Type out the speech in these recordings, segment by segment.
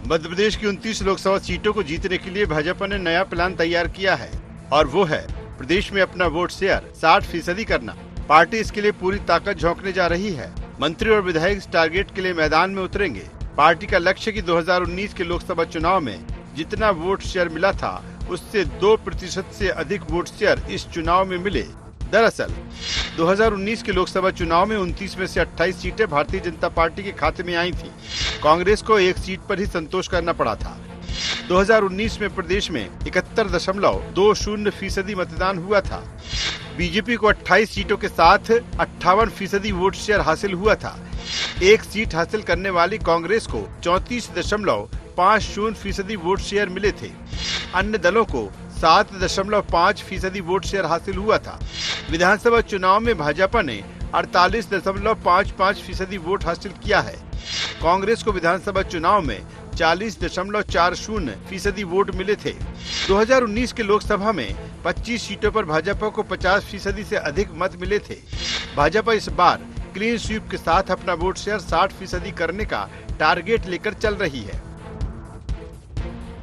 मध्य प्रदेश की 29 लोकसभा सीटों को जीतने के लिए भाजपा ने नया प्लान तैयार किया है और वो है प्रदेश में अपना वोट शेयर 60% करना। पार्टी इसके लिए पूरी ताकत झोंकने जा रही है। मंत्री और विधायक इस टारगेट के लिए मैदान में उतरेंगे। पार्टी का लक्ष्य कि 2019 के लोकसभा चुनाव में जितना वोट शेयर मिला था उससे 2% से अधिक वोट शेयर इस चुनाव में मिले। दरअसल 2019 के लोकसभा चुनाव में 29 में से 28 सीटें भारतीय जनता पार्टी के खाते में आई थी। कांग्रेस को एक सीट पर ही संतोष करना पड़ा था। 2019 में प्रदेश में 71.20% मतदान हुआ था। बीजेपी को 28 सीटों के साथ 58% वोट शेयर हासिल हुआ था। एक सीट हासिल करने वाली कांग्रेस को 34.50% वोट शेयर मिले थे। अन्य दलों को 7.5% वोट शेयर हासिल हुआ था। विधानसभा चुनाव में भाजपा ने 48.55% वोट हासिल किया है। कांग्रेस को विधानसभा चुनाव में 40.40% वोट मिले थे। 2019 के लोकसभा में 25 सीटों पर भाजपा को 50% से अधिक मत मिले थे। भाजपा इस बार क्लीन स्वीप के साथ अपना वोट शेयर 60% करने का टारगेट लेकर चल रही है।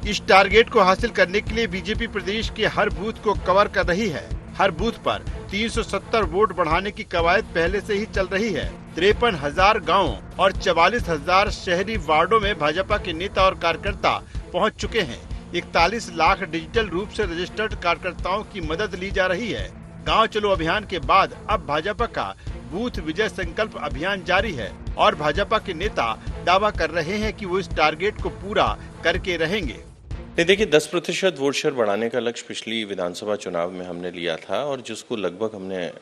इस टारगेट को हासिल करने के लिए बीजेपी प्रदेश के हर बूथ को कवर कर रही है। हर बूथ पर 370 वोट बढ़ाने की कवायद पहले से ही चल रही है। 53,000 गाँव और 44,000 शहरी वार्डों में भाजपा के नेता और कार्यकर्ता पहुंच चुके हैं। 41 लाख डिजिटल रूप से रजिस्टर्ड कार्यकर्ताओं की मदद ली जा रही है। गांव चलो अभियान के बाद अब भाजपा का बूथ विजय संकल्प अभियान जारी है और भाजपा के नेता दावा कर रहे हैं कि वो इस टारगेट को पूरा करके रहेंगे। नहीं, देखिए 10% वोट शेयर बढ़ाने का लक्ष्य पिछली विधानसभा चुनाव में हमने लिया था और जिसको लगभग हमने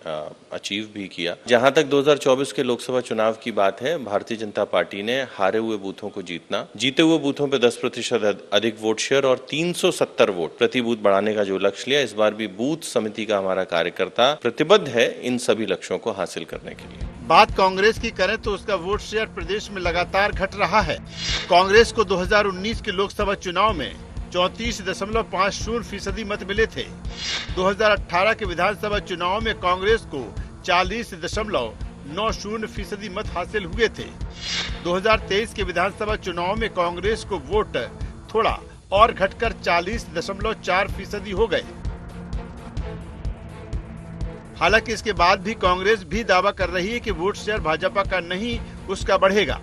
अचीव भी किया। जहां तक 2024 के लोकसभा चुनाव की बात है, भारतीय जनता पार्टी ने हारे हुए बूथों को जीतना, जीते हुए बूथों पे 10% अधिक वोट शेयर और 370 वोट प्रति बूथ बढ़ाने का जो लक्ष्य लिया। इस बार भी बूथ समिति का हमारा कार्यकर्ता प्रतिबद्ध है इन सभी लक्ष्यों को हासिल करने के लिए। बात कांग्रेस की करें तो उसका वोट शेयर प्रदेश में लगातार घट रहा है। कांग्रेस को 2019 के लोकसभा चुनाव में 34.50% मत मिले थे। 2018 के विधानसभा चुनाव में कांग्रेस को 40.90% मत हासिल हुए थे। 2023 के विधानसभा चुनाव में कांग्रेस को वोट थोड़ा और घटकर 40.4% हो गए। हालांकि इसके बाद भी कांग्रेस भी दावा कर रही है कि वोट शेयर भाजपा का नहीं उसका बढ़ेगा।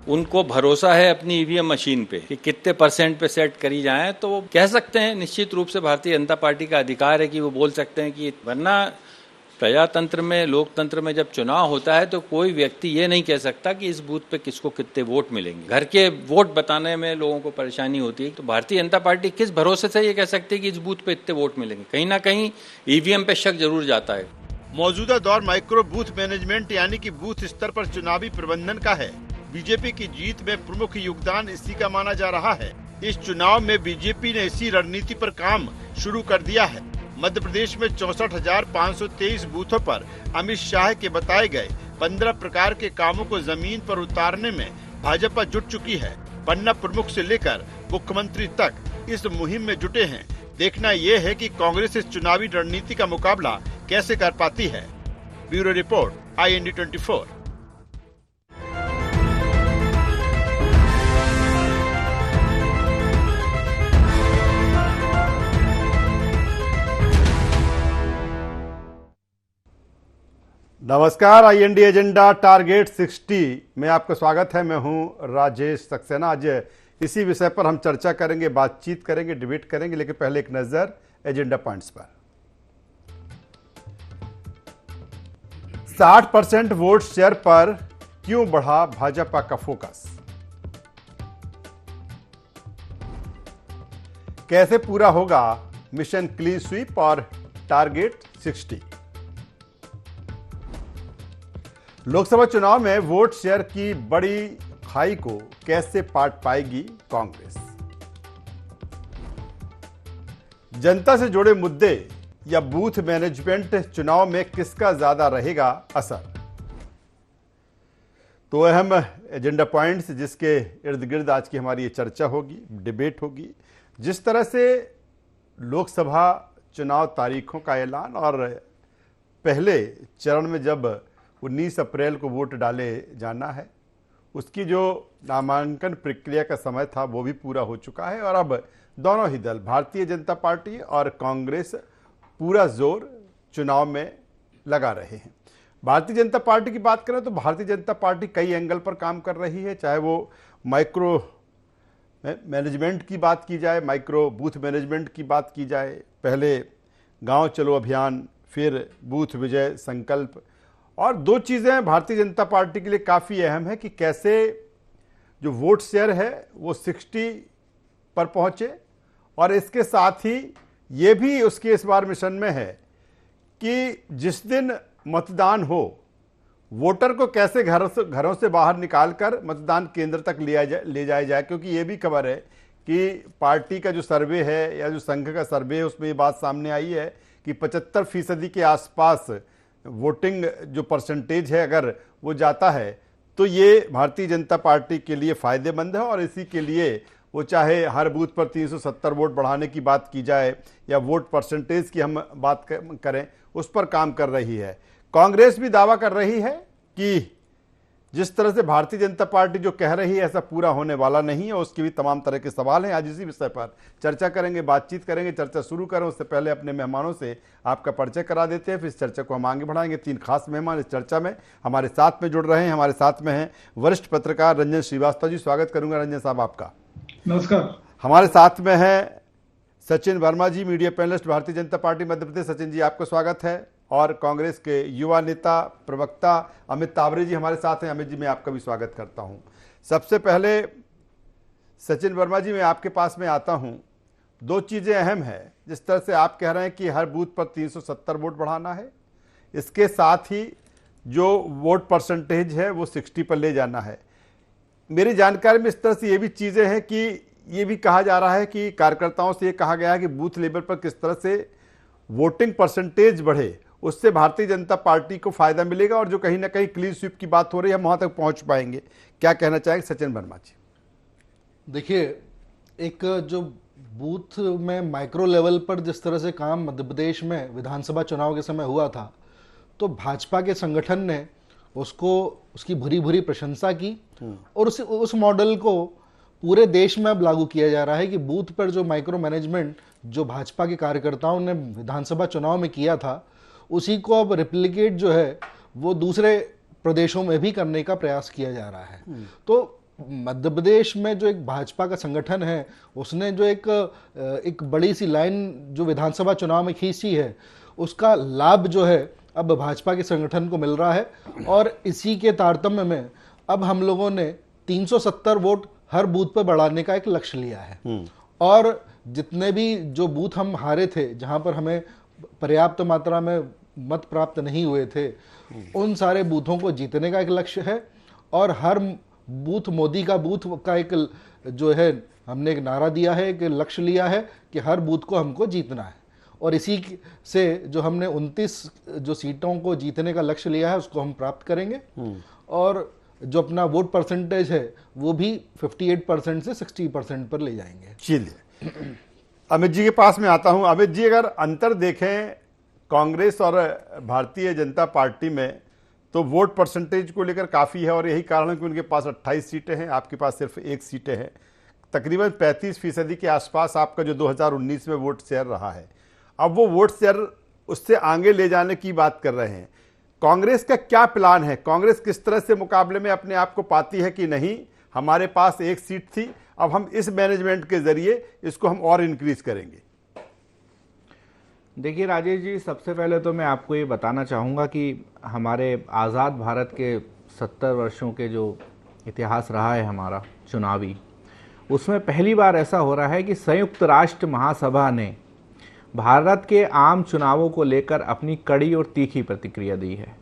उनको भरोसा है अपनी ईवीएम मशीन पे कि कितने % पे सेट करी जाए, तो वो कह सकते हैं। निश्चित रूप से भारतीय जनता पार्टी का अधिकार है कि वो बोल सकते हैं कि, वरना प्रजातंत्र में, लोकतंत्र में जब चुनाव होता है तो कोई व्यक्ति ये नहीं कह सकता कि इस बूथ पे किसको कितने वोट मिलेंगे। घर के वोट बताने में लोगों को परेशानी होती है। तो भारतीय जनता पार्टी किस भरोसे से ये कह सकती है कि इस बूथ पे इतने वोट मिलेंगे? कहीं ना कहीं ईवीएम पे शक जरूर जाता है। मौजूदा दौर माइक्रो बूथ मैनेजमेंट यानी कि बूथ स्तर पर चुनावी प्रबंधन का है। बीजेपी की जीत में प्रमुख योगदान इसी का माना जा रहा है। इस चुनाव में बीजेपी ने इसी रणनीति पर काम शुरू कर दिया है। मध्य प्रदेश में 64,523 बूथों पर अमित शाह के बताए गए 15 प्रकार के कामों को जमीन पर उतारने में भाजपा जुट चुकी है। पन्ना प्रमुख से लेकर मुख्यमंत्री तक इस मुहिम में जुटे हैं। देखना यह है कि कांग्रेस इस चुनावी रणनीति का मुकाबला कैसे कर पाती है। Bureau report, IND 24। नमस्कार, IND एजेंडा टारगेट 60 में आपका स्वागत है। मैं हूं राजेश सक्सेना। आज इसी विषय पर हम चर्चा करेंगे, बातचीत करेंगे, डिबेट करेंगे, लेकिन पहले एक नजर एजेंडा पॉइंट्स पर। 60% वोट शेयर पर क्यों बढ़ा भाजपा का फोकस? कैसे पूरा होगा मिशन क्लीन स्वीप और टारगेट 60? लोकसभा चुनाव में वोट शेयर की बड़ी खाई को कैसे पाट पाएगी कांग्रेस? जनता से जुड़े मुद्दे या बूथ मैनेजमेंट चुनाव में किसका ज्यादा रहेगा असर? तो अहम एजेंडा पॉइंट्स जिसके इर्द गिर्द आज की हमारी ये चर्चा होगी, डिबेट होगी। जिस तरह से लोकसभा चुनाव तारीखों का ऐलान और पहले चरण में जब 19 अप्रैल को वोट डाले जाना है, उसकी जो नामांकन प्रक्रिया का समय था वो भी पूरा हो चुका है और अब दोनों ही दल, भारतीय जनता पार्टी और कांग्रेस, पूरा जोर चुनाव में लगा रहे हैं। भारतीय जनता पार्टी की बात करें तो भारतीय जनता पार्टी कई एंगल पर काम कर रही है, चाहे वो माइक्रो मैनेजमेंट की बात की जाए, माइक्रो बूथ मैनेजमेंट की बात की जाए, पहले गांव चलो अभियान, फिर बूथ विजय संकल्प। और दो चीज़ें भारतीय जनता पार्टी के लिए काफ़ी अहम है कि कैसे जो वोट शेयर है वो 60 पर पहुँचे, और इसके साथ ही ये भी उसके इस बार मिशन में है कि जिस दिन मतदान हो, वोटर को कैसे घरों से बाहर निकालकर मतदान केंद्र तक ले जाया जाए। क्योंकि ये भी खबर है कि पार्टी का जो सर्वे है या जो संघ का सर्वे है उसमें ये बात सामने आई है कि 75% के आसपास वोटिंग जो परसेंटेज है अगर वो जाता है तो ये भारतीय जनता पार्टी के लिए फ़ायदेमंद है, और इसी के लिए वो चाहे हर बूथ पर 370 वोट बढ़ाने की बात की जाए या वोट परसेंटेज की हम बात करें, उस पर काम कर रही है। कांग्रेस भी दावा कर रही है कि जिस तरह से भारतीय जनता पार्टी जो कह रही है ऐसा पूरा होने वाला नहीं है, उसके भी तमाम तरह के सवाल हैं। आज इसी विषय पर चर्चा करेंगे, बातचीत करेंगे। चर्चा शुरू करें उससे पहले अपने मेहमानों से आपका परिचय करा देते हैं, फिर इस चर्चा को हम आगे बढ़ाएंगे। 3 खास मेहमान इस चर्चा में हमारे साथ में जुड़ रहे हैं। हमारे साथ में हैं वरिष्ठ पत्रकार रंजन श्रीवास्तव जी, स्वागत करूंगा रंजन साहब आपका। नमस्कार। हमारे साथ में है सचिन वर्मा जी, media panelist, Bharatiya Janata party Madhya Pradesh. Sachin ji आपका स्वागत है। और कांग्रेस के युवा नेता प्रवक्ता अमित तावरे जी हमारे साथ हैं। अमित जी मैं आपका भी स्वागत करता हूं। सबसे पहले सचिन वर्मा जी मैं आपके पास में आता हूं। 2 चीज़ें अहम है, जिस तरह से आप कह रहे हैं कि हर बूथ पर 370 वोट बढ़ाना है, इसके साथ ही जो वोट परसेंटेज है वो 60 पर ले जाना है। मेरी जानकारी में इस तरह से ये भी चीज़ें हैं कि ये भी कहा जा रहा है कि कार्यकर्ताओं से ये कहा गया है कि बूथ लेवल पर किस तरह से वोटिंग परसेंटेज बढ़े, उससे भारतीय जनता पार्टी को फायदा मिलेगा और जो कहीं ना कहीं क्लीन स्वीप की बात हो रही है हम वहां तक पहुंच पाएंगे। क्या कहना चाहेंगे सचिन वर्मा जी? देखिए, एक जो बूथ में माइक्रो लेवल पर जिस तरह से काम मध्य प्रदेश में विधानसभा चुनाव के समय हुआ था, तो भाजपा के संगठन ने उसकी भूरी भूरी प्रशंसा की और उस मॉडल को पूरे देश में अब लागू किया जा रहा है कि बूथ पर जो माइक्रो मैनेजमेंट जो भाजपा के कार्यकर्ताओं ने विधानसभा चुनाव में किया था, उसी को अब रिप्लिकेट जो है वो दूसरे प्रदेशों में भी करने का प्रयास किया जा रहा है। तो मध्य प्रदेश में जो एक भाजपा का संगठन है उसने जो एक बड़ी सी लाइन जो विधानसभा चुनाव में खींची है, उसका लाभ जो है अब भाजपा के संगठन को मिल रहा है। और इसी के तारतम्य में अब हम लोगों ने 370 वोट हर बूथ पर बढ़ाने का एक लक्ष्य लिया है। और जितने भी जो बूथ हम हारे थे, जहां पर हमें पर्याप्त मात्रा में मत प्राप्त नहीं हुए थे, उन सारे बूथों को जीतने का एक लक्ष्य है। और हर बूथ मोदी का बूथ का एक जो है हमने एक नारा दिया है, एक लक्ष्य लिया है कि हर बूथ को हमको जीतना है। और इसी से जो हमने 29 जो सीटों को जीतने का लक्ष्य लिया है उसको हम प्राप्त करेंगे। और जो अपना वोट परसेंटेज है वो भी 58% से 60% पर ले जाएंगे। चलिए अमित जी के पास में आता हूं। अमित जी, अगर अंतर देखें कांग्रेस और भारतीय जनता पार्टी में तो वोट परसेंटेज को लेकर काफ़ी है, और यही कारण है कि उनके पास 28 सीटें हैं, आपके पास सिर्फ 1 सीटें हैं। तकरीबन 35% के आसपास आपका जो 2019 में वोट शेयर रहा है, अब वो वोट शेयर उससे आगे ले जाने की बात कर रहे हैं। कांग्रेस का क्या प्लान है? कांग्रेस किस तरह से मुकाबले में अपने आप को पाती है कि नहीं, हमारे पास 1 सीट थी, अब हम इस मैनेजमेंट के जरिए इसको हम और इंक्रीज करेंगे? देखिए राजेश जी, सबसे पहले तो मैं आपको ये बताना चाहूँगा कि हमारे आज़ाद भारत के 70 वर्षों के जो इतिहास रहा है हमारा चुनावी, उसमें पहली बार ऐसा हो रहा है कि संयुक्त राष्ट्र महासभा ने भारत के आम चुनावों को लेकर अपनी कड़ी और तीखी प्रतिक्रिया दी है।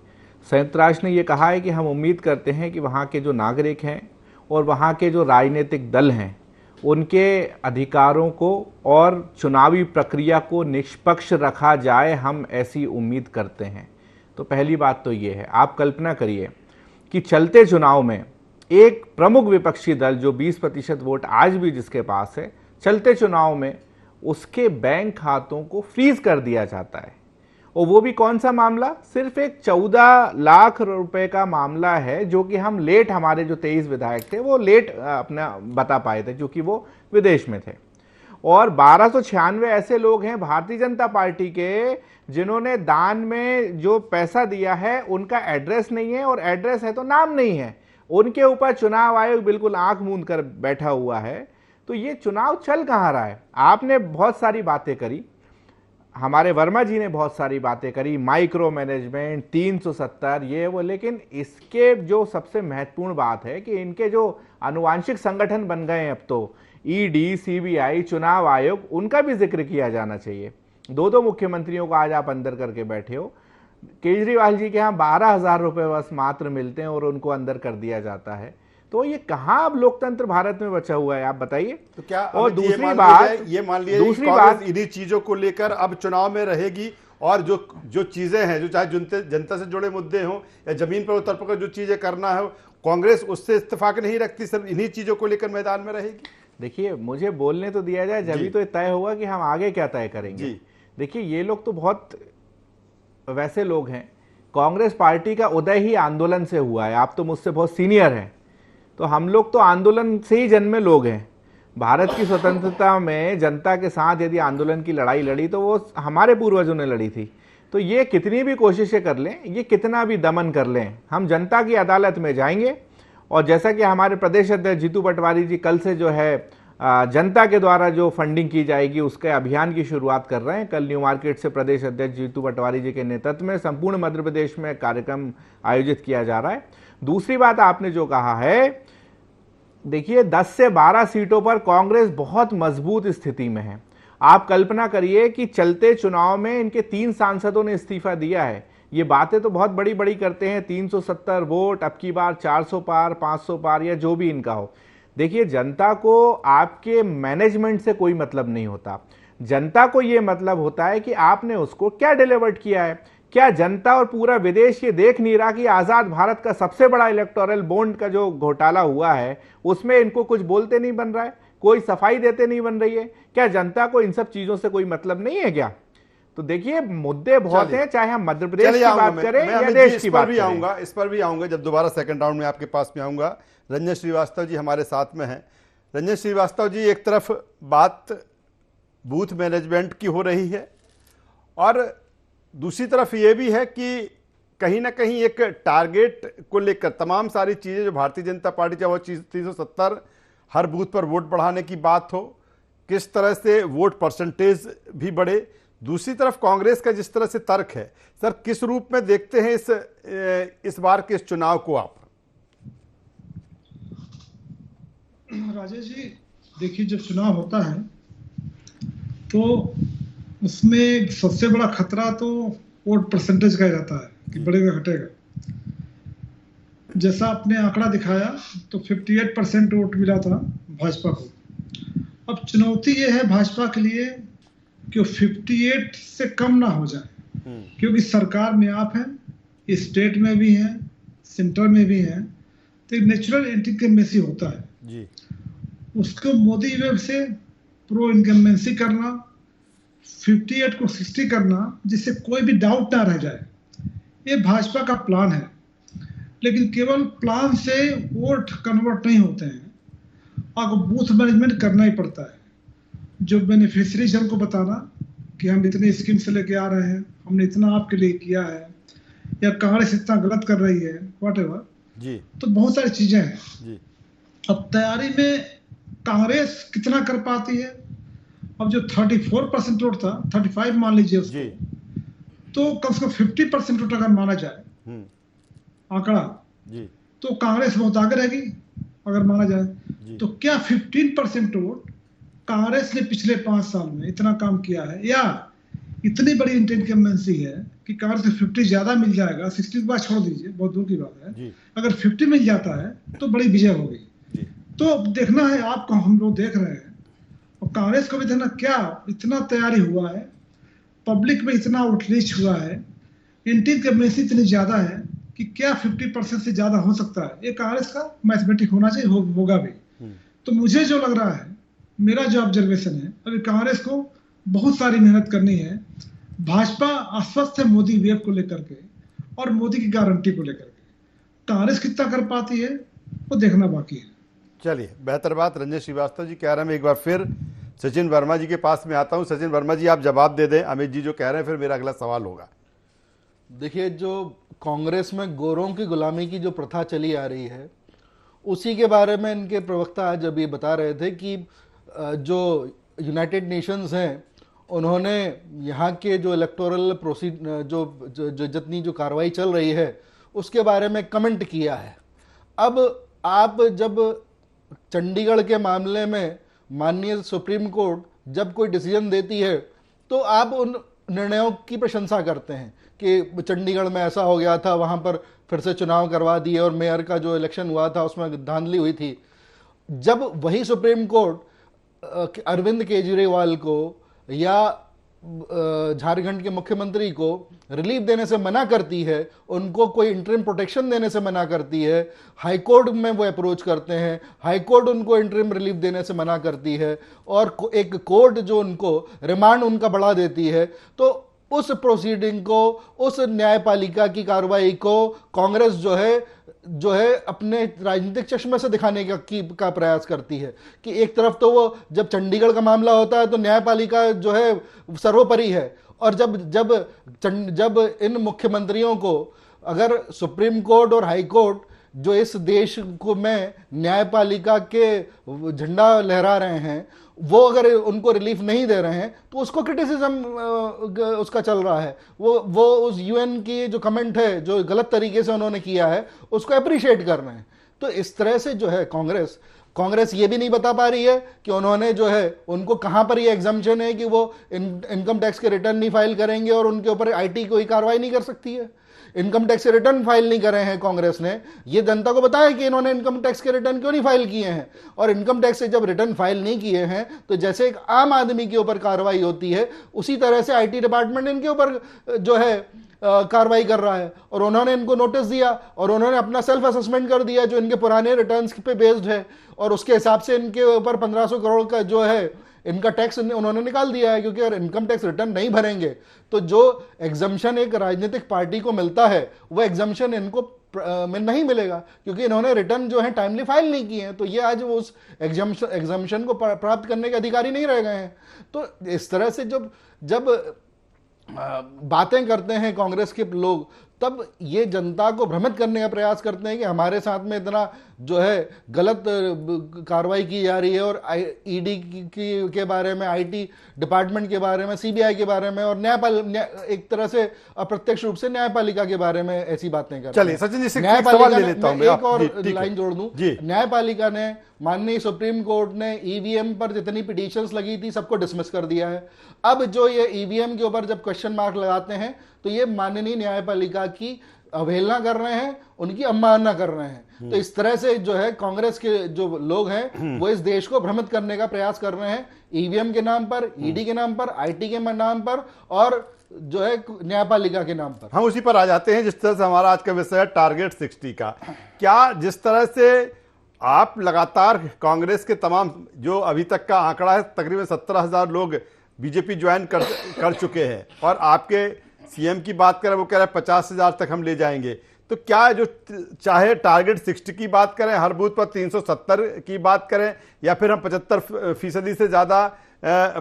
संयुक्त राष्ट्र ने ये कहा है कि हम उम्मीद करते हैं कि वहाँ के जो नागरिक हैं और वहाँ के जो राजनीतिक दल हैं उनके अधिकारों को और चुनावी प्रक्रिया को निष्पक्ष रखा जाए, हम ऐसी उम्मीद करते हैं। तो पहली बात तो ये है। आप कल्पना करिए कि चलते चुनाव में एक प्रमुख विपक्षी दल जो 20% वोट आज भी जिसके पास है, चलते चुनाव में उसके बैंक खातों को फ्रीज कर दिया जाता है और वो भी कौन सा मामला, सिर्फ एक 14 लाख रुपए का मामला है, जो कि हम लेट, हमारे जो 23 विधायक थे वो लेट अपना बता पाए थे क्योंकि वो विदेश में थे। और 1296 ऐसे लोग हैं भारतीय जनता पार्टी के जिन्होंने दान में जो पैसा दिया है उनका एड्रेस नहीं है, और एड्रेस है तो नाम नहीं है, उनके ऊपर चुनाव आयोग बिल्कुल आंख मूंद कर बैठा हुआ है। तो ये चुनाव चल कहां रहा है? आपने बहुत सारी बातें करी, हमारे वर्मा जी ने बहुत सारी बातें करी, माइक्रो मैनेजमेंट, 370 ये वो, लेकिन इसके जो सबसे महत्वपूर्ण बात है कि इनके जो आनुवांशिक संगठन बन गए हैं अब तो, ईडी, सीबीआई, चुनाव आयोग, उनका भी जिक्र किया जाना चाहिए। दो मुख्यमंत्रियों को आज आप अंदर करके बैठे हो। केजरीवाल जी के यहाँ 12,000 रुपए बस मात्र मिलते हैं और उनको अंदर कर दिया जाता है। तो ये कहाँ अब लोकतंत्र भारत में बचा हुआ है, आप बताइए। तो क्या और अमित, दूसरी ये मान लिया दूसरी कांग्रेस बात, इन्हीं चीजों को लेकर अब चुनाव में रहेगी, और जो चीजें हैं, जो चाहे जनता से जुड़े मुद्दे हों या जमीन पर उतर कर जो चीजें करना है, कांग्रेस उससे इत्तेफाक नहीं रखती, सिर्फ इन्हीं चीजों को लेकर मैदान में रहेगी। देखिए मुझे बोलने तो दिया जाए, जब तो तय होगा कि हम आगे क्या तय करेंगे। देखिए ये लोग तो बहुत वैसे लोग हैं, कांग्रेस पार्टी का उदय ही आंदोलन से हुआ है। आप तो मुझसे बहुत सीनियर हैं, तो हम लोग तो आंदोलन से ही जन्मे लोग हैं। भारत की स्वतंत्रता में जनता के साथ यदि आंदोलन की लड़ाई लड़ी तो वो हमारे पूर्वजों ने लड़ी थी। तो ये कितनी भी कोशिशें कर लें, ये कितना भी दमन कर लें, हम जनता की अदालत में जाएंगे। और जैसा कि हमारे प्रदेश अध्यक्ष जीतू पटवारी जी कल से जो है जनता के द्वारा जो फंडिंग की जाएगी उसके अभियान की शुरुआत कर रहे हैं। कल न्यू मार्केट से प्रदेश अध्यक्ष जीतू पटवारी जी के नेतृत्व में संपूर्ण मध्य प्रदेश में कार्यक्रम आयोजित किया जा रहा है। दूसरी बात आपने जो कहा है, देखिए 10 से 12 सीटों पर कांग्रेस बहुत मजबूत स्थिति में है। आप कल्पना करिए कि चलते चुनाव में इनके 3 सांसदों ने इस्तीफा दिया है। ये बातें तो बहुत बड़ी बड़ी करते हैं, 370 वोट, अब की बार 400 पार, 500 पार, या जो भी इनका हो। देखिए जनता को आपके मैनेजमेंट से कोई मतलब नहीं होता, जनता को ये मतलब होता है कि आपने उसको क्या डिलीवर्ड किया है। क्या जनता और पूरा विदेश ये देख नहीं रहा कि आजाद भारत का सबसे बड़ा इलेक्टोरल बॉन्ड का जो घोटाला हुआ है उसमें इनको कुछ बोलते नहीं बन रहा है, कोई सफाई देते नहीं बन रही है? क्या जनता को इन सब चीजों से कोई मतलब नहीं है क्या? तो देखिए मुद्दे बहुत हैं, चाहे हम मध्य प्रदेश की बात करें या देश की बात करें। इस पर भी आऊंगा जब दोबारा सेकंड राउंड में आपके पास में आऊंगा। रंजन श्रीवास्तव जी हमारे साथ में हैं। रंजन श्रीवास्तव जी, एक तरफ बात बूथ मैनेजमेंट की हो रही है और दूसरी तरफ ये भी है कि कहीं ना कहीं एक टारगेट को लेकर तमाम सारी चीज़ें जो भारतीय जनता पार्टी, चाहे वो 370 हर बूथ पर वोट बढ़ाने की बात हो, किस तरह से वोट परसेंटेज भी बढ़े, दूसरी तरफ कांग्रेस का जिस तरह से तर्क है, सर किस रूप में देखते हैं इस बार के इस चुनाव को आप? राजेश जी, देखिए जब चुनाव होता है तो उसमें सबसे बड़ा खतरा तो वोट परसेंटेज का ही रहता है कि बढ़ेगा घटेगा। जैसा आपने आंकड़ा दिखाया तो 58% वोट मिला था भाजपा को। अब चुनौती ये है भाजपा के लिए कि 58 से कम ना हो जाए, क्योंकि सरकार में आप हैं, स्टेट में भी हैं, सेंटर में भी हैं, तो एक नेचुरल इनकम्बेंसी होता है जी। उसको मोदी वेब से प्रो इनकम्बेंसी करना, 58 को 60 करना, जिससे कोई भी डाउट ना रह जाए, ये भाजपा का प्लान है। लेकिन केवल प्लान से वोट कन्वर्ट नहीं होते हैं, आपको बूथ मैनेजमेंट करना ही पड़ता है। जो बेनिफिशियरीज हमको बताना कि हम इतने स्कीम से लेके आ रहे हैं, हमने इतना आपके लिए किया है, या कांग्रेस इतना गलत कर रही है, व्हाटएवर जी, तो बहुत सारी चीजें हैं जी। अब तैयारी में कांग्रेस कितना कर पाती है? अब जो 34% वोट था, 35 मान लीजिए उसको, तो कम से कम 50% वोट अगर माना जाए आंकड़ा जी, तो कांग्रेस बहुत आगे रहेगी अगर माना जाए। तो क्या 15% वोट कांग्रेस ने पिछले 5 साल में इतना काम किया है, या इतनी बड़ी इनकम्बेंसी है कि कांग्रेस को 50 ज्यादा मिल जाएगा? 60 की बात छोड़ दीजिए, बहुत दूर की बात है, अगर 50 मिल जाता है तो बड़ी विजय होगी। तो देखना है, आपको हम लोग देख रहे हैं और कांग्रेस को भी देखना, क्या इतना तैयारी हुआ है, पब्लिक में इतना आउटरीच हुआ है, इनकम्बेंसी इतनी ज्यादा है कि क्या 50% से ज्यादा हो सकता है? ये कांग्रेस का मैथमेटिक होना चाहिए, होगा भी। तो मुझे जो लग रहा है, मेरा जो ऑब्जर्वेशन है, अभी कांग्रेस को बहुत सारी मेहनत करनी है, भाजपा आश्वस्त है मोदी वेव को लेकर के और मोदी की गारंटी को लेकर के। कांग्रेस कितना कर पाती है वो देखना बाकी है। चलिए, बेहतर बात रंजन श्रीवास्तव जी कह रहे हैं। मैं एक बार फिर सचिन वर्मा जी के पास में आता हूं। सचिन वर्मा जी, आप जवाब दे दें अमित जी जो कह रहे हैं, फिर मेरा अगला सवाल होगा। देखिए, जो कांग्रेस में गोरों की गुलामी की जो प्रथा चली आ रही है, उसी के बारे में इनके प्रवक्ता आज अभी बता रहे थे कि जो यूनाइटेड नेशंस हैं, उन्होंने यहाँ के जो इलेक्टोरल जो जितनी जो कार्रवाई चल रही है उसके बारे में कमेंट किया है। अब आप जब चंडीगढ़ के मामले में माननीय सुप्रीम कोर्ट जब कोई डिसीजन देती है तो आप उन निर्णयों की प्रशंसा करते हैं कि चंडीगढ़ में ऐसा हो गया था, वहाँ पर फिर से चुनाव करवा दिए और मेयर का जो इलेक्शन हुआ था उसमें धांधली हुई थी। जब वही सुप्रीम कोर्ट अरविंद केजरीवाल को या झारखंड के मुख्यमंत्री को रिलीफ देने से मना करती है, उनको कोई इंटरिम प्रोटेक्शन देने से मना करती है, हाई कोर्ट में वो अप्रोच करते हैं, हाई कोर्ट उनको इंटरिम रिलीफ देने से मना करती है और एक कोर्ट जो उनको रिमांड उनका बढ़ा देती है, तो उस प्रोसीडिंग को, उस न्यायपालिका की कार्रवाई को कांग्रेस जो है अपने राजनीतिक चश्मे से दिखाने का प्रयास करती है कि एक तरफ तो वो जब चंडीगढ़ का मामला होता है तो न्यायपालिका जो है सर्वोपरि है, और जब इन मुख्यमंत्रियों को अगर सुप्रीम कोर्ट और हाई कोर्ट जो इस देश को में न्यायपालिका के झंडा लहरा रहे हैं, वो अगर उनको रिलीफ नहीं दे रहे हैं तो उसको क्रिटिसिज्म उसका चल रहा है। वो उस यूएन की जो कमेंट है जो गलत तरीके से उन्होंने किया है उसको अप्रिशिएट कर रहे हैं। तो इस तरह से जो है कांग्रेस ये भी नहीं बता पा रही है कि उन्होंने जो है उनको कहां पर ये एग्जम्पशन है कि वो इनकम टैक्स के रिटर्न नहीं फाइल करेंगे और उनके ऊपर आईटी कोई कार्रवाई नहीं कर सकती है। इनकम टैक्स के रिटर्न फाइल नहीं करे हैं कांग्रेस ने, ये जनता को बताया कि इन्होंने इनकम टैक्स के रिटर्न क्यों नहीं फाइल किए हैं। और इनकम टैक्स से जब रिटर्न फाइल नहीं किए हैं तो जैसे एक आम आदमी के ऊपर कार्रवाई होती है, उसी तरह से आईटी डिपार्टमेंट इनके ऊपर जो है कार्रवाई कर रहा है। और उन्होंने इनको नोटिस दिया और उन्होंने अपना सेल्फ असेसमेंट कर दिया जो इनके पुराने रिटर्न्स पे बेस्ड है, और उसके हिसाब से इनके ऊपर 1500 करोड़ का जो है इनका टैक्स उन्होंने निकाल दिया है। क्योंकि अगर इनकम टैक्स रिटर्न नहीं भरेंगे तो जो एग्जम्पशन एक राजनीतिक पार्टी को मिलता है वो एग्जम्पशन इनको में नहीं मिलेगा, क्योंकि इन्होंने रिटर्न जो है टाइमली फाइल नहीं किए हैं। तो ये आज वो उस एग्जम्पशन को प्राप्त करने के अधिकारी नहीं रह गए हैं। तो इस तरह से जब बातें करते हैं कांग्रेस के लोग, तब ये जनता को भ्रमित करने का प्रयास करते हैं कि हमारे साथ में इतना जो है गलत कार्रवाई की जा रही है, और ईडी के बारे में, आईटी डिपार्टमेंट के बारे में, सीबीआई के बारे में, और एक तरह से अप्रत्यक्ष रूप से न्यायपालिका के बारे में ऐसी बातें करते हैं। चलिए सचिन जी से एक सवाल ले लेता हूं मैं, एक और लाइन जोड़ दूं। न्यायपालिका ने, माननीय सुप्रीम कोर्ट ने ईवीएम पर जितनी पिटीशंस लगी थी सबको डिसमिस कर दिया है। अब जो ये ईवीएम के ऊपर जब क्वेश्चन मार्क लगाते हैं तो ये माननीय न्यायपालिका की अवहेलना कर रहे हैं, उनकी अवमानना कर रहे हैं। तो इस तरह से जो है कांग्रेस के जो लोग हैं वो इस देश को भ्रमित करने का प्रयास कर रहे हैं, ईवीएम के नाम पर, ईडी के नाम पर, आईटी के नाम पर, और जो है न्यायपालिका के नाम पर। हम उसी पर आ जाते हैं जिस तरह से हमारा आज का विषय है टारगेट 60 का। क्या जिस तरह से आप लगातार कांग्रेस के तमाम जो अभी तक का आंकड़ा है तकरीबन 17,000 लोग बीजेपी ज्वाइन कर चुके हैं, और आपके सीएम की बात करें वो कह रहे हैं 50,000 तक हम ले जाएंगे, तो क्या जो चाहे टारगेट 60 की बात करें, हर बूथ पर 370 की बात करें, या फिर हम 75% से ज्यादा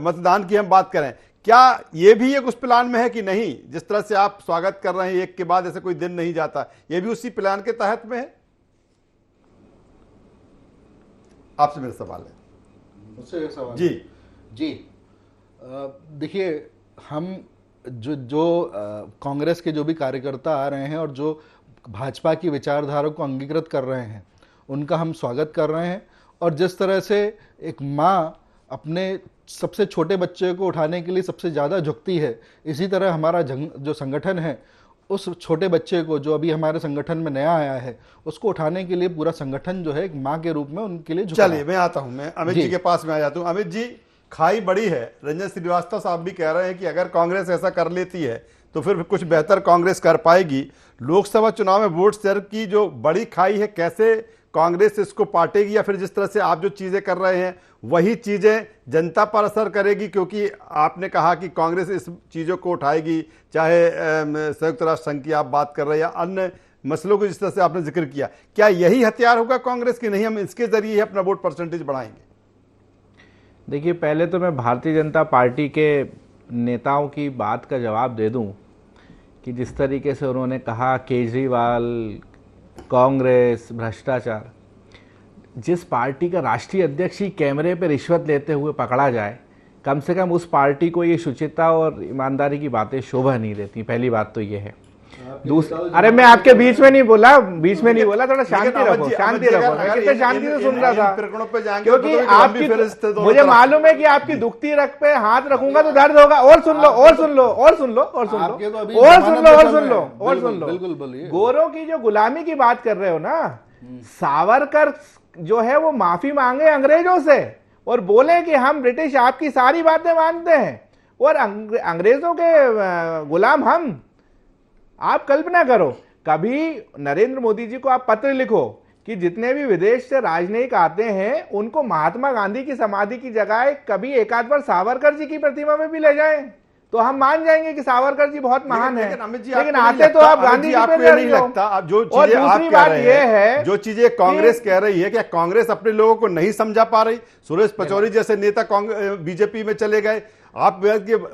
मतदान की हम बात करें, क्या ये भी एक उस प्लान में है कि नहीं? जिस तरह से आप स्वागत कर रहे हैं एक के बाद ऐसे कोई दिन नहीं जाता, ये भी उसी प्लान के तहत में है? आपसे मेरा सवाल है। मुझसे सवाल जी देखिए, हम जो कांग्रेस के जो भी कार्यकर्ता आ रहे हैं और जो भाजपा की विचारधारा को अंगीकृत कर रहे हैं, उनका हम स्वागत कर रहे हैं। और जिस तरह से एक माँ अपने सबसे छोटे बच्चे को उठाने के लिए सबसे ज़्यादा झुकती है, इसी तरह हमारा जो संगठन है उस छोटे बच्चे को जो अभी हमारे संगठन में नया आया है उसको उठाने के लिए पूरा संगठन जो है एक माँ के रूप में उनके लिए झुका है। चलिए मैं आता हूं, मैं अमित जी के पास में आ जाता हूं। अमित जी, खाई बड़ी है, रंजन श्रीवास्तव साहब भी कह रहे हैं कि अगर कांग्रेस ऐसा कर लेती है तो फिर कुछ बेहतर कांग्रेस कर पाएगी। लोकसभा चुनाव में वोट शेयर की जो बड़ी खाई है, कैसे कांग्रेस इसको पाटेगी, या फिर जिस तरह से आप जो चीजें कर रहे हैं वही चीजें जनता पर असर करेगी? क्योंकि आपने कहा कि कांग्रेस इस चीजों को उठाएगी, चाहे संयुक्त राष्ट्र संघ की आप बात कर रहे हैं या अन्य मसलों को जिस तरह से आपने जिक्र किया, क्या यही हथियार होगा कांग्रेस की? नहीं, हम इसके जरिए ही अपना वोट परसेंटेज बढ़ाएंगे। देखिए, पहले तो मैं भारतीय जनता पार्टी के नेताओं की बात का जवाब दे दूं कि जिस तरीके से उन्होंने कहा केजरीवाल, कांग्रेस, भ्रष्टाचार, जिस पार्टी का राष्ट्रीय अध्यक्ष ही कैमरे पे रिश्वत लेते हुए पकड़ा जाए, कम से कम उस पार्टी को ये शुचिता और ईमानदारी की बातें शोभा नहीं देती। पहली बात तो ये है। अरे मैं आपके बीच में नहीं बोला, थोड़ा शांति रखो, मैं कितने शांति से सुन रहा था, क्योंकि आपकी मुझे मालूम है कि आपकी दुखती रग पे हाथ रखूंगा तो दर्द होगा। और सुन लो, बिल्कुल बोलिए। गोरों की जो गुलामी की बात कर रहे हो ना, सावरकर जो है वो माफी मांगे अंग्रेजों से और बोले कि हम ब्रिटिश आपकी सारी बातें मानते हैं और अंग्रेजों के गुलाम हम। आप कल्पना करो, कभी नरेंद्र मोदी जी को आप पत्र लिखो कि जितने भी विदेश से राजनयिक आते हैं उनको महात्मा गांधी की समाधि की जगह कभी एक आध बार सावरकर जी की प्रतिमा में भी ले जाएं, तो हम मान जाएंगे कि सावरकर जी बहुत महान है। लेकिन आते तो आप गांधी जी पे नहीं लगता। अब जो चीजें आप कह रहे हैं, जो चीजें कांग्रेस कह रही है, क्या कांग्रेस अपने लोगों को नहीं समझा पा रही? सुरेश पचौरी जैसे नेता बीजेपी में चले गए, आप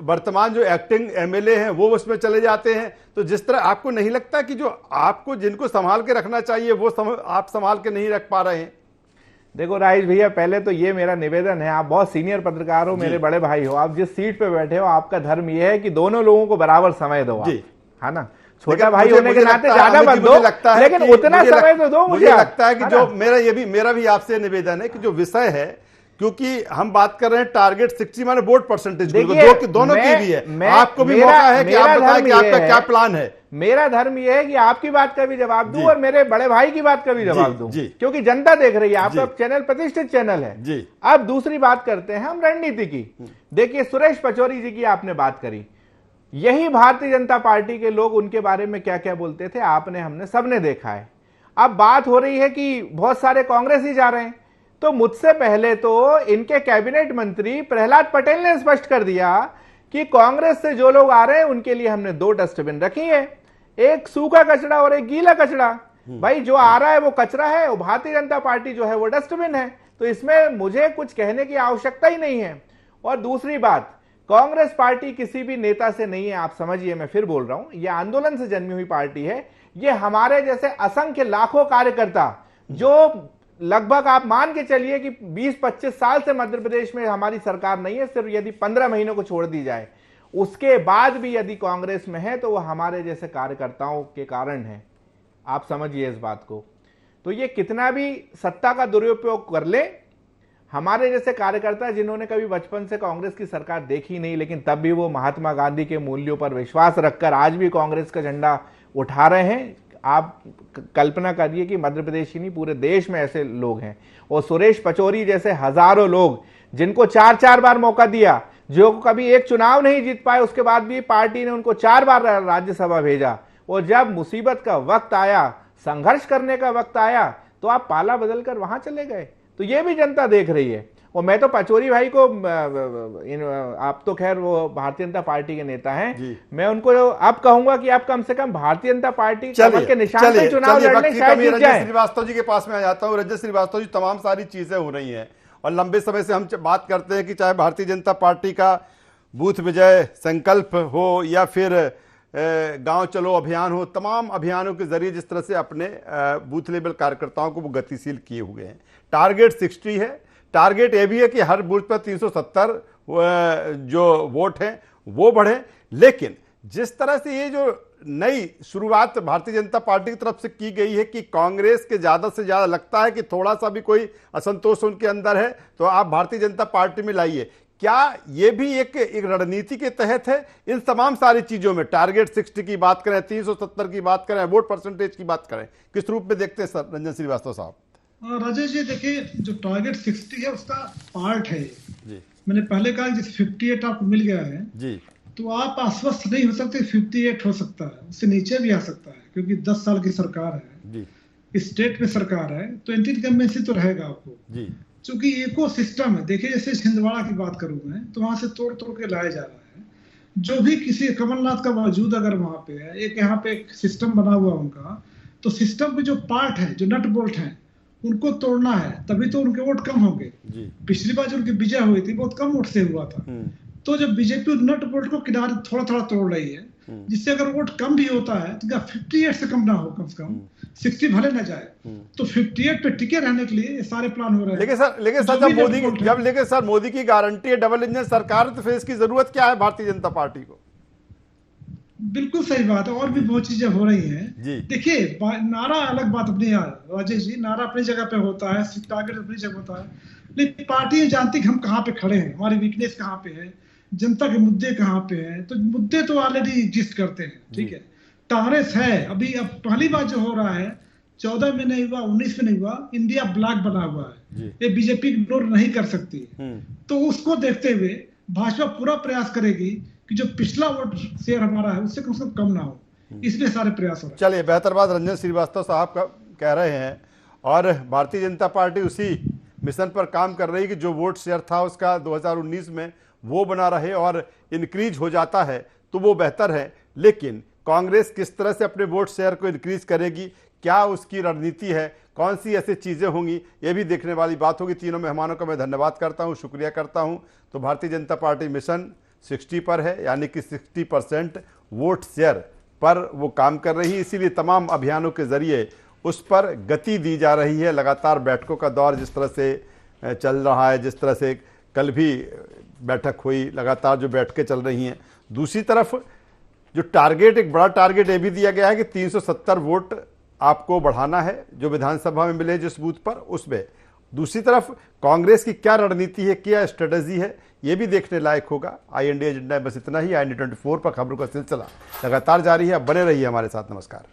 वर्तमान जो एक्टिंग एमएलए हैं वो उसमें चले जाते हैं। तो जिस तरह आपको नहीं लगता कि जो आपको जिनको संभाल के रखना चाहिए वो आप संभाल के नहीं रख पा रहे हैं? देखो राजेश भैया, पहले तो ये मेरा निवेदन है, आप बहुत सीनियर पत्रकार हो, मेरे बड़े भाई हो, आप जिस सीट पे बैठे हो आपका धर्म ये है कि दोनों लोगों को बराबर समय दो, है ना। छोटा भाई होने के नाते ज्यादा मत दो, लेकिन उतना समय तो दो। मुझे लगता है कि जो मेरा भी आपसे निवेदन है कि जो विषय है, क्योंकि हम बात कर रहे हैं टारगेट 60 माने वोट परसेंटेज, दोनों की भी है, आपको भी मौका है कि आप बताएं कि आपका क्या प्लान है। मेरा धर्म यह है कि आपकी बात का भी जवाब दूं और मेरे बड़े भाई की बात का भी जवाब दूं, क्योंकि जनता देख रही है, आपका चैनल प्रतिष्ठित चैनल है। अब दूसरी बात करते हैं हम रणनीति की। देखिए, सुरेश पचौरी जी की आपने बात करी, यही भारतीय जनता पार्टी के लोग उनके बारे में क्या क्या बोलते थे, आपने हमने सबने देखा है। अब बात हो रही है कि बहुत सारे कांग्रेस ही जा रहे हैं, तो मुझसे पहले तो इनके कैबिनेट मंत्री प्रहलाद पटेल ने स्पष्ट कर दिया कि कांग्रेस से जो लोग आ रहे हैं उनके लिए हमने 2 डस्टबिन रखी है, एक सूखा कचरा और एक गीला कचरा। भाई जो आ रहा है वो कचरा है और भारतीय जनता पार्टी जो है वो डस्टबिन है, तो इसमें मुझे कुछ कहने की आवश्यकता ही नहीं है। और दूसरी बात, कांग्रेस पार्टी किसी भी नेता से नहीं है, आप समझिए, मैं फिर बोल रहा हूं, यह आंदोलन से जन्मी हुई पार्टी है। ये हमारे जैसे असंख्य लाखों कार्यकर्ता, जो लगभग आप मान के चलिए कि 20-25 साल से मध्य प्रदेश में हमारी सरकार नहीं है, सिर्फ यदि 15 महीनों को छोड़ दी जाए, उसके बाद भी यदि कांग्रेस में है तो वो हमारे जैसे कार्यकर्ताओं के कारण है। आप समझिए इस बात को। तो ये कितना भी सत्ता का दुरुपयोग कर ले, हमारे जैसे कार्यकर्ता जिन्होंने कभी बचपन से कांग्रेस की सरकार देखी नहीं, लेकिन तब भी वो महात्मा गांधी के मूल्यों पर विश्वास रखकर आज भी कांग्रेस का झंडा उठा रहे हैं। आप कल्पना करिए कि मध्य प्रदेश ही नहीं, पूरे देश में ऐसे लोग हैं। और सुरेश पचौरी जैसे हजारों लोग जिनको 4-4 बार मौका दिया, जो कभी एक चुनाव नहीं जीत पाए, उसके बाद भी पार्टी ने उनको 4 बार राज्यसभा भेजा, और जब मुसीबत का वक्त आया, संघर्ष करने का वक्त आया, तो आप पाला बदल कर वहां चले गए। तो ये भी जनता देख रही है। और मैं तो पचौरी भाई को, आप तो खैर वो भारतीय जनता पार्टी के नेता हैं, मैं उनको अब कहूंगा कि आप कम से कम भारतीय जनता पार्टी के निशान पे चुनाव लड़ने शायद जीत जाए। श्रीवास्तव जी के पास में आ जाता हूँ। रजत श्रीवास्तव जी, तमाम सारी चीजें हो रही हैं और लंबे समय से हम बात करते हैं कि चाहे भारतीय जनता पार्टी का बूथ विजय संकल्प हो या फिर गांव चलो अभियान हो, तमाम अभियानों के जरिए जिस तरह से अपने बूथ लेवल कार्यकर्ताओं को वो गतिशील किए हुए हैं। टारगेट 60 है, टारगेट ये भी है कि हर बूथ पर 370 जो वोट हैं वो बढ़े। लेकिन जिस तरह से ये जो नई शुरुआत भारतीय जनता पार्टी की तरफ से की गई है कि कांग्रेस के ज्यादा से ज्यादा लगता है कि थोड़ा सा भी कोई असंतोष उनके अंदर है तो आप भारतीय जनता पार्टी में लाइए, क्या ये भी एक रणनीति के तहत है? इन तमाम सारी चीजों में टारगेट 60 की बात करें, 370 की बात करें, वोट परसेंटेज की बात करें, किस रूप में देखते हैं सर रंजन श्रीवास्तव साहब? राजेश जी, देखिए, जो टारगेट 60 है उसका पार्ट है जी। मैंने पहले कहा जिस 58 आपको मिल गया है जी, तो आप आश्वस्त नहीं हो सकते। 58 हो सकता है, उससे नीचे भी आ सकता है, क्योंकि 10 साल की सरकार है जी स्टेट में सरकार है, तो एंटी इनकम्बेंसी तो रहेगा आपको जी क्योंकि इको सिस्टम है। देखिए जैसे छिंदवाड़ा की बात करूं मैं, तो वहां से तोड़ तोड़ के लाया जा रहा है। जो भी किसी कमलनाथ का वजूद अगर वहां पे है, एक यहाँ पे एक सिस्टम बना हुआ उनका, तो सिस्टम के जो पार्ट है, जो नट बोल्ट है, उनको तोड़ना है, तभी तो उनके वोट कम होंगे। जी पिछली बार जो उनकी विजय हुई थी बहुत कम वोट से हुआ था। तो जब बीजेपी नट बोल्ट को किनारे थोड़ा थोड़ा तोड़ रही है, जिससे अगर वोट कम भी होता है तो क्या 58 से कम ना हो, कम से कम 60 भले ना जाए, तो 58 पे टिके रहने के लिए ये सारे प्लान हो रहे हैं। लेकिन सर जब मोदी की गारंटी है डबल इंजन सरकार, तो फिर इसकी जरूरत क्या है भारतीय जनता पार्टी को? बिल्कुल सही बात है, और भी बहुत चीजें हो रही हैं। जी। देखिए नारा अलग बात अपनी है राजेश जी, नारा अपनी जगह पे होता है, टारगेट अपनी जगह होता है, लेकिन पार्टी जानती कि हम कहाँ पे खड़े हैं, हमारी वीकनेस कहाँ पे है, जनता के मुद्दे कहाँ पे हैं। तो मुद्दे तो ऑलरेडी एग्जिस्ट करते हैं, ठीक है। कांग्रेस है अभी, अब पहली बार जो हो रहा है 14 में नहीं हुआ, 19 में नहीं हुआ, इंडिया ब्लॉक बना हुआ है, ये बीजेपी इग्नोर नहीं कर सकती। तो उसको देखते हुए भाजपा पूरा प्रयास करेगी कि जो पिछला वोट शेयर हमारा है उससे कम ना हो, इसलिए सारे प्रयास हो रहे हैं। चलिए, बेहतर बात रंजन श्रीवास्तव साहब का कह रहे हैं, और भारतीय जनता पार्टी उसी मिशन पर काम कर रही है कि जो वोट शेयर था उसका 2019 में वो बना रहे, और इंक्रीज हो जाता है तो वो बेहतर है। लेकिन कांग्रेस किस तरह से अपने वोट शेयर को इंक्रीज करेगी, क्या उसकी रणनीति है, कौन सी ऐसी चीज़ें होंगी, ये भी देखने वाली बात होगी। तीनों मेहमानों का मैं धन्यवाद करता हूँ, शुक्रिया करता हूँ। तो भारतीय जनता पार्टी मिशन 60 पर है, यानी कि 60% वोट शेयर पर वो काम कर रही है, इसीलिए तमाम अभियानों के जरिए उस पर गति दी जा रही है। लगातार बैठकों का दौर जिस तरह से चल रहा है, जिस तरह से कल भी बैठक हुई, लगातार जो बैठकें चल रही हैं। दूसरी तरफ जो टारगेट, एक बड़ा टारगेट ये भी दिया गया है कि 370 वोट आपको बढ़ाना है जो विधानसभा में मिले जिस बूथ पर, उसमें। दूसरी तरफ कांग्रेस की क्या रणनीति है, क्या स्ट्रेटजी है, ये भी देखने लायक होगा। IND एजेंडा बस इतना ही। IND 24 पर खबरों का सिलसिला लगातार जारी है, बने रहिए हमारे साथ। नमस्कार।